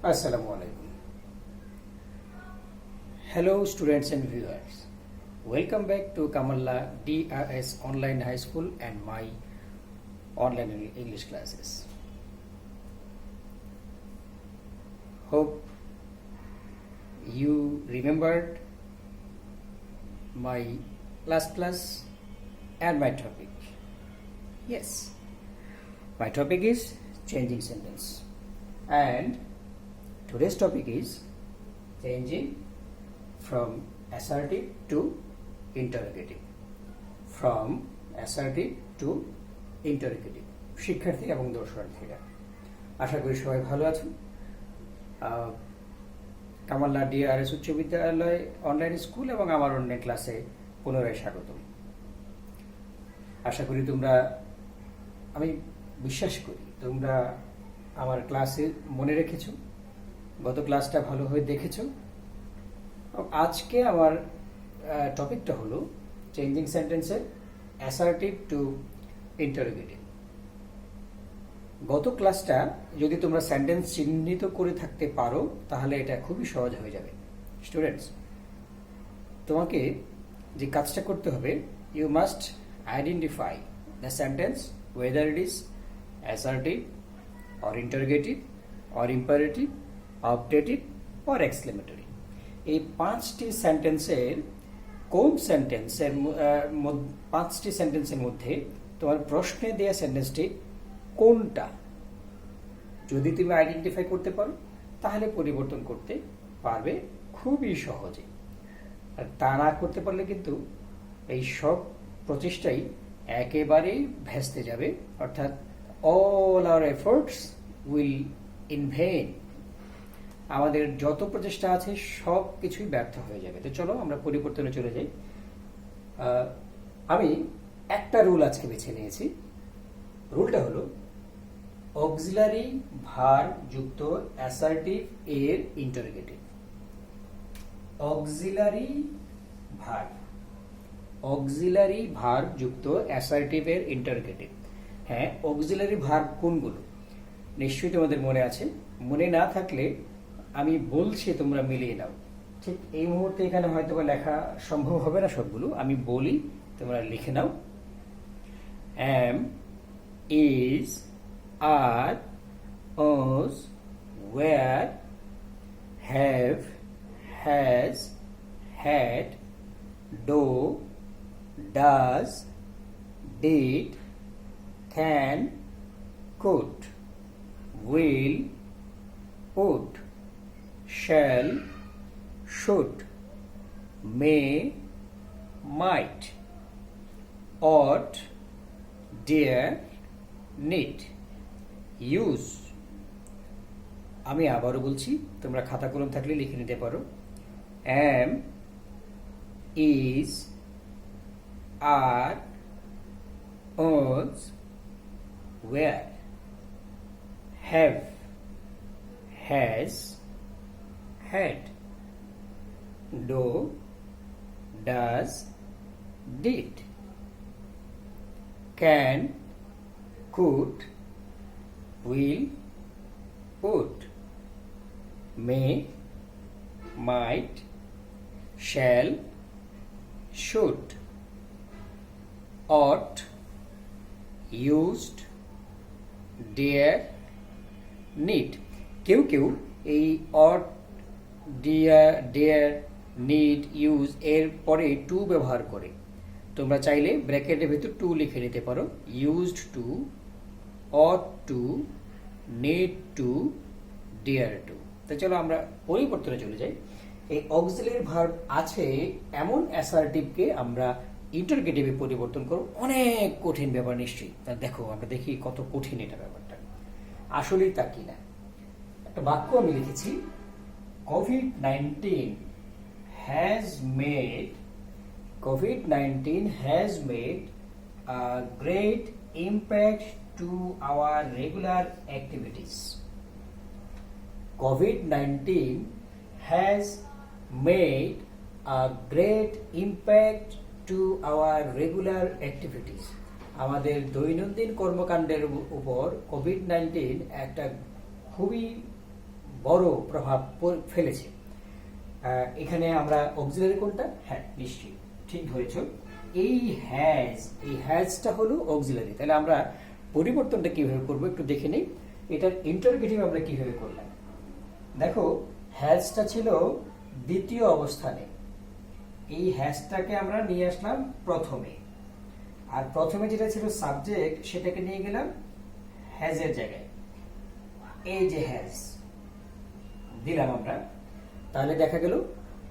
Assalamu alaikum. Hello students and viewers. Welcome back to Kamalla DRS Online High School and my online English classes. Hope you remembered my last class and my topic. Yes, my topic is changing sentence, and today's topic is changing from assertive to interrogative. From assertive to interrogative. শিক্ষার্থী এবং দর্শনার্থীরা, আশা করি সবাই ভালো আছেন। Kamalla DRS উচ্চ বিদ্যালয় online school এবং আমার অনলাইন ক্লাসে পুনরায় স্বাগতম। আশা করি তোমরা, আমি বিশ্বাস করি তোমরা আমার ক্লাসে মনে রেখেছো, গত ক্লাসটা ভালোভাবে দেখেছো। আজকে আমার টপিকটা হলো চেঞ্জিং সেন্টেন্সের অ্যাসার্টিভ টু ইন্টারোগেটিভ। গত ক্লাসটা যদি তোমরা সেন্টেন্স চিহ্নিত করে থাকতে পারো তাহলে এটা খুবই সহজ হয়ে যাবে। স্টুডেন্টস, তোমাকে যে কাজটা করতে হবে, you must identify the sentence whether it is assertive or interrogative or imperative, objective or exclamatory. এই পাঁচটি সেন্টেন্সের মধ্যে তোমার প্রশ্নে দেওয়া সেন্টেন্সটি কোনটা যদি তুমি আইডেন্টিফাই করতে পারো তাহলে পরিবর্তন করতে পারবে খুবই সহজে। আর তা না করতে পারলে কিন্তু এই সব প্রচেষ্টাই একেবারেই ভেস্তে যাবে, অর্থাৎ all our efforts will in vain। আমাদের যত প্রচেষ্টা আছে সব কিছুই ব্যর্থ হয়ে যাবে। তো চলো আমরা পরিবর্তনে চলে যাই। আমি একটা রুল আজকে বেছে নিয়েছি। রুলটা হলো অক্সিলারি ভার্ব যুক্ত অ্যাসার্টিভ এর ইন্টারোগেটিভ। অক্সিলারি ভার্ব যুক্ত অ্যাসার্টিভ এর ইন্টারোগেটিভ। হ্যাঁ, অক্সিলারি ভার্ব কোনগুলো নিশ্চয়ই তোমাদের মনে আছে। মনে না থাকলে আমি বলছি, তোমরা মিলিয়ে নাও। ঠিক এই মুহূর্তে এখানে হয়তো লেখা সম্ভব হবে না সবগুলো, আমি বলি তোমরা লিখে নাও। am, is, are, was, were, have, has, had, do, does, did, can, could, will, would, shall, should, may, might, ought, dare, need, use। আমি আবারও বলছি, তোমরা খাতা কলম থাকলে লিখে নিতে পারো। am, is, are, was, were, have, has, had, do, does, did, can, could, will, would, may, might, shall, should, ought, used, dare, need। কেউ কেউ এই ought, dare, need, use এর পরে টু ব্যবহার করে। তোমরা চাইলে ব্র্যাকেটের ভেতর টু লিখে নিতে পারো। Used to, ought to, need to, dare to। তো চলো আমরা পরিবর্তনে চলে যাই। এই অক্সিলারি ভার্ব আছে এমন অ্যাসার্টিভকে আমরা ইন্টারোগেটিভে পরিবর্তন করব। অনেক কঠিন ব্যাপার নিশ্চয়ই। তা দেখো, আমরা দেখি কত কঠিন এটা ব্যাপারটা। আসলেই তা কিনা। একটা বাক্য আমি লিখেছি, COVID-19 has made a great impact to our regular activities. COVID-19 has made a great impact to our regular activities. আমাদের দৈনন্দিন কর্মকাণ্ডের উপর কোভিড-19 একটা খুবই বড় প্রভাব ফেলেছে। এখানে আমরা অক্সিলারি কোনটা? হ্যাঁ, নিশ্চয়ই ঠিক ধরেছ, এই হ্যাজটা হলো অক্সিলারি। তাহলে আমরা পরিবর্তনটা কিভাবে করব একটু দেখে নেই। এটার ইন্টারোগেটিভ আমরা কিভাবে করলাম। দেখো, হ্যাজটা ছিল দ্বিতীয় অবস্থানে, এই হ্যাজটাকে আমরা নিয়ে আসলাম প্রথমে, আর প্রথমে যেটা ছিল সাবজেক্ট সেটাকে নিয়ে গেলাম হ্যাজের জায়গায়। এই যে হ্যাজ দিলাম আমরা, তাহলে দেখা গেল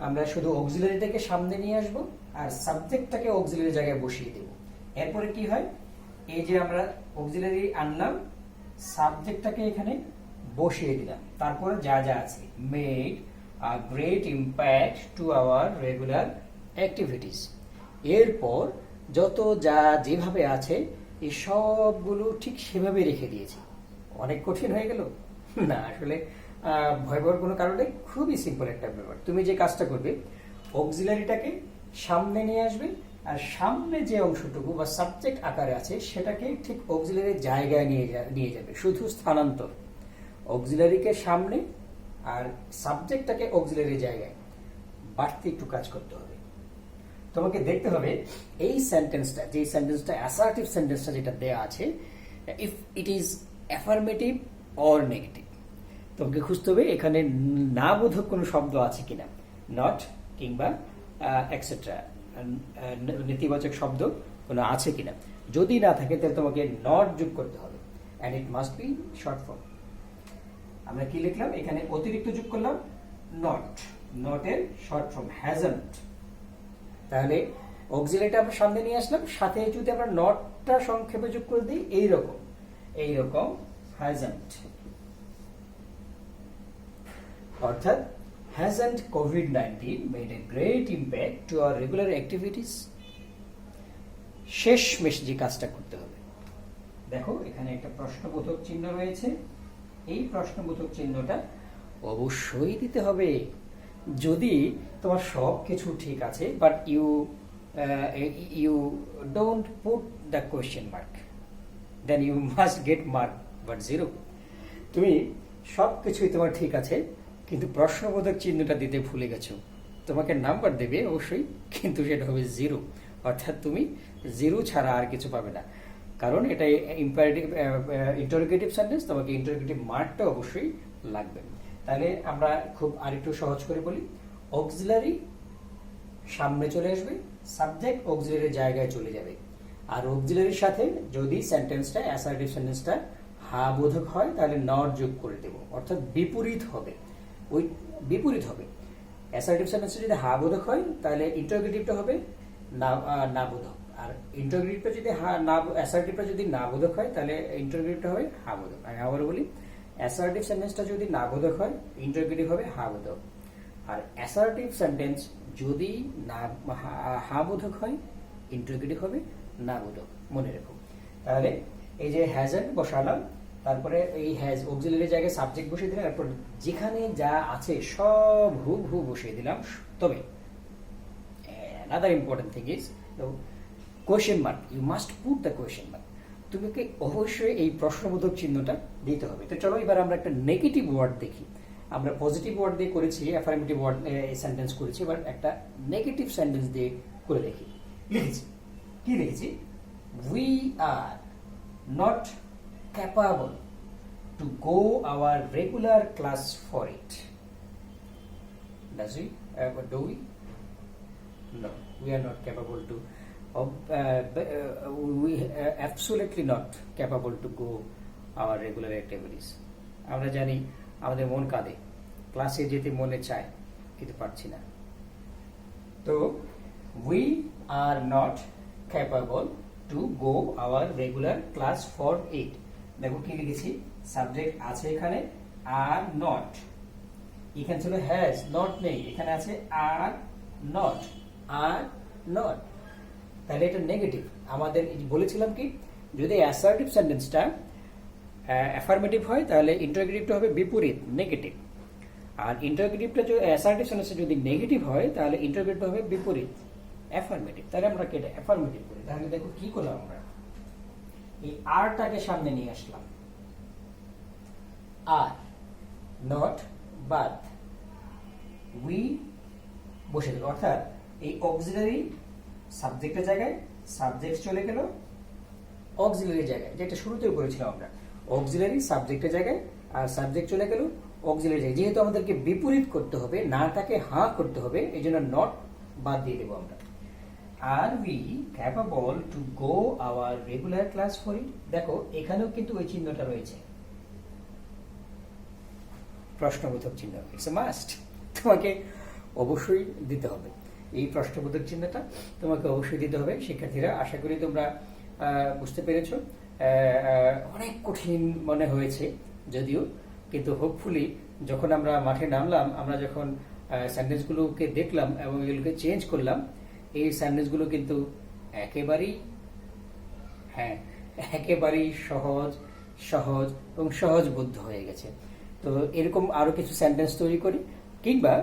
আমরা শুধু অক্সিলারিটাকে সামনে নিয়ে আসব আর সাবজেক্টটাকে অক্সিলারি জায়গায় বসিয়ে দেব। এরপরে কি হয়, এই যে আমরা অক্সিলারি আনলাম, সাবজেক্টটাকে এখানে বসিয়ে দিলাম, তারপরে যা যা আছে, made a great impact to our regular activities. এরপর যত যা যেভাবে আছে এই সবগুলো ঠিক সেভাবে রেখে দিয়েছি। অনেক কঠিন হয়ে গেল না, আসলে ভয় পাওয়ার কোনো কারণে খুবই সিম্পল একটা ব্যাপার। তুমি যে কাজটা করবে, অক্সিলারিটাকে সামনে নিয়ে আসবে, আর সামনে যে অংশটুকু বা সাবজেক্ট আকারে আছে সেটাকে ঠিক অক্সিলারির জায়গায় নিয়ে যাবে, শুধু স্থানান্তর। অক্সিলারিকে সামনে আর সাবজেক্টটাকে অক্সিলারির জায়গায়, বাড়তি একটু কাজ করতে হবে। তোমাকে দেখতে হবে এই সেন্টেন্সটা, যে সেন্টেন্সটা অ্যাসার্টিভ সেন্টেন্সটা যেটা দেয়া আছে, if it is affirmative or negative. তোমাকে খুঁজতে হবে এখানে না বোধক কোনো শব্দ আছে কিনা, নট কিংবা এক্সেট্রা, নেতিবাচক শব্দ কোনো আছে কিনা। যদি না থাকে তাহলে তোমাকে নট যোগ করতে হবে, and it must be short form. আমরা কি লিখলাম এখানে? অতিরিক্ত যোগ করলাম নট, নটের শর্ট ফর্ম হ্যাজন্ট। তাহলে অক্সিলারিটা আমরা সামনে নিয়ে আসলাম, সাথে যদি আমরা নটটা সংক্ষেপে যোগ করে দিই, এইরকম হ্যাজন্ট। অর্থাৎ hasn't COVID-19 made a great impact to our regular activities? শেষমেশ যে কাজটা করতে হবে, দেখো এখানে একটা প্রশ্নবোধক চিহ্ন রয়েছে, এই প্রশ্নবোধক চিহ্নটা অবশ্যই দিতে হবে। যদি তোমার সব কিছু ঠিক আছে, but you don't put the question mark, then you must get mark but 0। তুমি সব কিছুই তোমার ঠিক আছে, কিন্তু প্রশ্নবোধক চিহ্নটা দিতে ভুলে গেছো, তোমাকে নাম্বার দেবে অবশ্যই, কিন্তু সেটা হবে 0। অর্থাৎ তুমি 0 ছাড়া আর কিছু পাবে না, কারণ এটা ইন্টারোগেটিভ সেন্টেন্স, তোমাকে ইন্টারোগেটিভ মার্কটা অবশ্যই লাগবে। তাহলে আমরা খুব আরেকটু সহজ করে বলি, অক্সিলারি সামনে চলে আসবে, সাবজেক্ট অক্সিলারির জায়গায় চলে যাবে, আর অক্সিলারির সাথে যদি সেন্টেন্সটা অ্যাসার্টিভ সেন্টেন্সটা হা বোধক হয় তাহলে নট যোগ করে দেব, অর্থাৎ বিপরীত হবে। ওই বিপরীত হবে, অ্যাসার্টিভ সেন্টেন্সে যদি হা বোধক হয় তাহলে ইন্টারোগেটিভটা হবে না বোধক, আর ইন্টারোগেটিভটা যদি অ্যাসার্টিভটা যদি না বোধক হয় তাহলে ইন্টারোগেটিভটা হবে হা বোধক। আমি আবার বলি, অ্যাসার্টিভ সেন্টেন্সটা যদি না বোধক হয় ইন্টারোগেটিভ হবে হা বোধক, আর অ্যাসার্টিভ সেন্টেন্স যদি না হা বোধক হয় ইন্টারোগেটিভ হবে না বোধক, মনে রেখো। তাহলে এই যে হ্যাজন্ট বসালাম, তারপরে এই হ্যাজ অক্সিলারি জায়গায় সাবজেক্ট বসিয়ে দিলাম, তারপর যেখানে যা আছে সব হুবহু বসিয়ে দিলাম। তবে another important thing is the question mark, you must put the question mark। তোমাকে অবশ্যই এই প্রশ্নবোধক চিহ্নটা দিতে হবে। তো চলো এবার আমরা একটা নেগেটিভ ওয়ার্ড দেখি। আমরা পজিটিভ ওয়ার্ড দিয়ে করেছি, অ্যাফার্মেটিভ ওয়ার্ড সেন্টেন্স করেছি, এবার একটা নেগেটিভ সেন্টেন্স দিয়ে করে দেখি। লিখেছি, কি লিখেছি? We are not capable to go our regular class for it. Do we? No, we are not capable to. We absolutely not capable to go our regular activities. আমরা জানি আমাদের মন কাঁদে, ক্লাসে যেতে মনে চায় কিন্তু পারছি না। তো we are not capable to go our regular class for it। দেখো কি লিখেছি, সাবজেক্ট আছে এখানে আর নট, এখানে ছিল হ্যাজ, নট নেই, এখানে আছে আর নট, তাহলে এটা নেগেটিভ। আমাদের বলেছিলাম কি, যদি অ্যাসার্টিভ সেন্টেন্সটা অ্যাফার্মেটিভ হয় তাহলে ইন্টারোগেটিভটা হবে বিপরীত, নেগেটিভ, আর ইন্টারোগেটিভটা অ্যাসার্টিভ সেন্টেন্সে যদি নেগেটিভ হয় তাহলে ইন্টারোগেটিভটা হবে বিপরীত, অ্যাফার্মেটিভ। তাহলে আমরা কেটে অ্যাফার্মেটিভ করি। তাহলে দেখো কি করলাম, আমরা এই আরটাকে সামনে নিয়ে আসলাম, আর নট বাদ, উই বসে গেল, অর্থাৎ এই অক্সিলারি সাবজেক্টের জায়গায় সাবজেক্ট চলে গেল অক্সিলারি জায়গায়, যেটা শুরুতেই বলেছিলাম আমরা, অক্সিলারি সাবজেক্টের জায়গায় আর সাবজেক্ট চলে গেল অক্সিলারি জায়গায়। যেহেতু আমাদেরকে বিপরীত করতে হবে, নাটাকে হাঁ করতে হবে, এই জন্য নট বাদ দিয়ে দেবো আমরা। Are we capable to go our regular class for it. দেখো এখানেও কিন্তু ওই চিহ্নটা রয়েছে, প্রশ্নবোধক চিহ্ন, ইটস এ মাস্ট, তোমাকে অবশ্যই দিতে হবে এই প্রশ্নবোধক চিহ্নটা, তোমাকে অবশ্যই দিতে হবে। শিক্ষার্থীরা, আশা করি তোমরা বুঝতে পেরেছ। অনেক কঠিন মনে হয়েছে যদিও, কিন্তু হোপফুলি যখন আমরা মাঠে নামলাম, আমরা যখন সেন্টেন্সগুলোকে দেখলাম এবং এগুলোকে চেঞ্জ করলাম, এই সেন্টেন্সগুলো কিন্তু একেবারেই সহজ সহজ এবং সহজবোধ্য হয়ে গেছে। তো এরকম আরো কিছু সেন্টেন্স তৈরি করি, কিংবা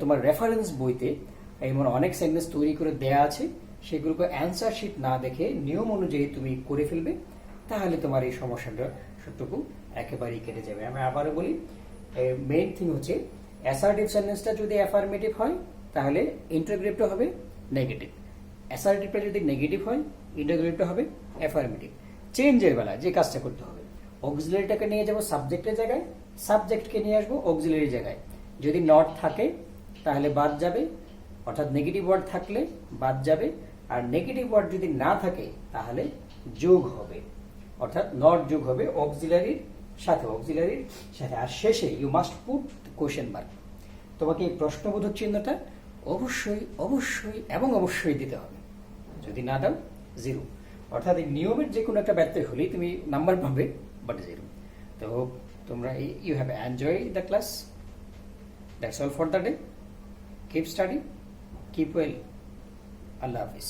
তোমার রেফারেন্স বইতে এমন অনেক সেন্টেন্স তৈরি করে দেয়া আছে, সেগুলোকে অ্যান্সার শিট না দেখে নিয়ম অনুযায়ী তুমি করে ফেলবে, তাহলে তোমার এই সমস্যাটা সবটুকু একেবারেই কেটে যাবে। আমি আবারও বলি, মেইন থিং হচ্ছে অ্যাসার্টিভ সেন্টেন্সটা যদি অ্যাফার্মেটিভ হয় তাহলে ইন্টারোগেটিভটা হবে নেগেটিভ, অ্যাসার্টিভটা যদি নেগেটিভ হয় ইন্টারোগেটিভটা হবে অ্যাফার্মেটিভ। চেঞ্জের বেলা যে কাজটা করতে হবে, অক্সিলারিটাকে নিয়ে যাবো সাবজেক্টের জায়গায়, সাবজেক্টকে নিয়ে আসবো অক্সিলারি জায়গায়। যদি নট থাকে তাহলে বাদ যাবে, অর্থাৎ নেগেটিভ ওয়ার্ড থাকলে বাদ যাবে, আর নেগেটিভ ওয়ার্ড যদি না থাকে তাহলে যোগ হবে, অর্থাৎ নট যোগ হবে অক্সিলারির সাথে, আর শেষে you must put question mark. তোমাকে এই প্রশ্নবোধক চিহ্নটা অবশ্যই অবশ্যই এবং অবশ্যই দিতে হবে, যদি না দাও জিরো, অর্থাৎ এই নিয়মের যে কোনো একটা ব্যত্যয় হলেই তুমি নাম্বার পাবে, বাট জিরো। তো তোমরা you have enjoy the class, that's all for the day. Keep study, keep well, আল্লাহ হাফিজ।